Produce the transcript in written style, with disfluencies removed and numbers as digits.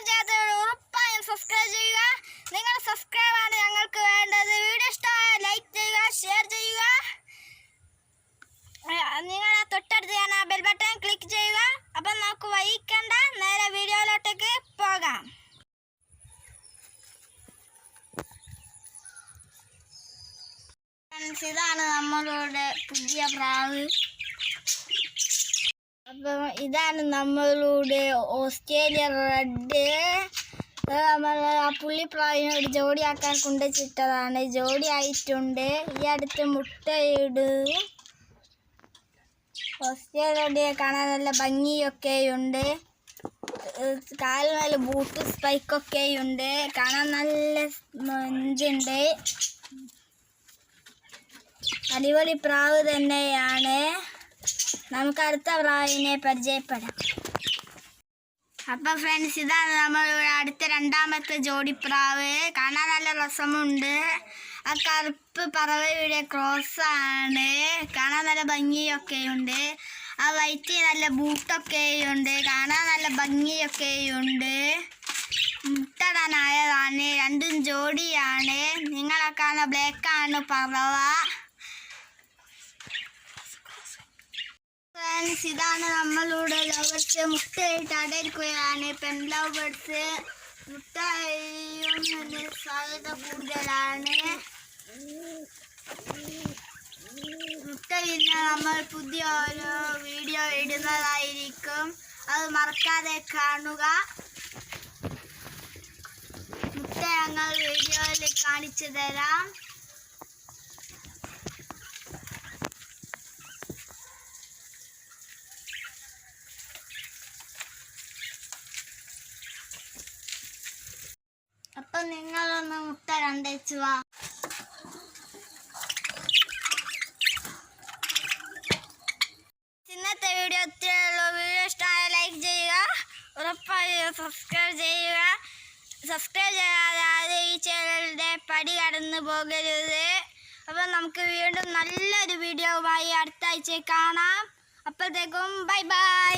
ചെയ്യാത്തവർ ഉറപ്പായും സബ്സ്ക്രൈബ് ചെയ്യുക. നിങ്ങളുടെ സബ്സ്ക്രൈബാണ് ഞങ്ങൾക്ക് വേണ്ടത്. വീഡിയോ ഇഷ്ടമായ ലൈക്ക് ചെയ്യുക, ഷെയർ ചെയ്യുക. നിങ്ങളുടെ തൊട്ടടുത്ത് ഞാൻ ആ ബെൽ ബട്ടൺ ക്ലിക്ക് ചെയ്യുക. അപ്പം നമുക്ക് വൈകിക്കണ്ട, നേരെ വീഡിയോയിലോട്ടേക്ക് പോകാം. ഇതാണ് നമ്മളുടെ പുതിയ പ്രാവ്. അപ്പം ഇതാണ് നമ്മളുടെ ഓസ്ട്രേലിയ റെഡ്. നമ്മൾ ആ പുള്ളിപ്രാവിനോട് ജോഡിയാക്കാൻ കൊണ്ടുവച്ചിട്ടതാണ്. ജോഡി ആയിട്ടുണ്ട്. ഈ അടുത്ത് മുട്ടയിടും. ഓസ്ട്രേലിയ റെഡിയെ കാണാൻ നല്ല ഭംഗിയൊക്കെയുണ്ട്. കാലിൽ ബൂട്ട് സ്പൈക്കൊക്കെയുണ്ട്. കാണാൻ നല്ല മൊഞ്ചുണ്ട്. അടിപൊളി പ്രാവ് തന്നെയാണ്. നമുക്ക് അടുത്ത പ്രാവിനെ പരിചയപ്പെടാം. അപ്പം ഫ്രണ്ട്സ്, ഇതാണ് നമ്മളുടെ അടുത്ത രണ്ടാമത്തെ ജോഡിപ്രാവ്. കാണാൻ നല്ല രസമുണ്ട്. ആ കറുപ്പ് പറവയുടെ ക്രോസാണ്. കാണാൻ നല്ല ഭംഗിയൊക്കെയുണ്ട്. ആ വൈറ്റ് നല്ല ബൂട്ടൊക്കെയുണ്ട്. കാണാൻ നല്ല ഭംഗിയൊക്കെയുണ്ട്. മുട്ടടാനായതാണ്. രണ്ടും ജോഡിയാണ്. നിങ്ങളെ കാണാൻ ബ്ലാക്കാണ് പറവ. ഫ്രണ്ട്സ്, ഇതാണ് നമ്മളുടെ ലവേഴ്സ്. മുട്ടയിട്ട് അടയിരിക്കുകയാണ്. പെൺ ലവേഴ്സ്. മുട്ടയുന്നതിന് സാധ്യത കൂടുതലാണ്. മുട്ട വിരിഞ്ഞാൽ നമ്മൾ പുതിയ ഓരോ വീഡിയോ ഇടുന്നതായിരിക്കും. അത് മറക്കാതെ കാണുക. മുട്ട ഞങ്ങൾ വീഡിയോയിൽ കാണിച്ചു തരാം. അപ്പം നിങ്ങളൊന്ന് മുട്ട കണ്ടേച്ചു വാ. ഇന്നത്തെ വീഡിയോ ഇത്രയുള്ളൂ. വീഡിയോ ഇഷ്ടമായ ലൈക്ക് ചെയ്യുക. ഉറപ്പായും സബ്സ്ക്രൈബ് ചെയ്യുക. സബ്സ്ക്രൈബ് ചെയ്യാതെ ഈ ചാനലിൻ്റെ പടി കടന്നു പോകരുത്. അപ്പം നമുക്ക് വീണ്ടും നല്ലൊരു വീഡിയോയുമായി അടുത്ത ആഴ്ച കാണാം. അപ്പോഴത്തേക്കും ബൈ ബൈ.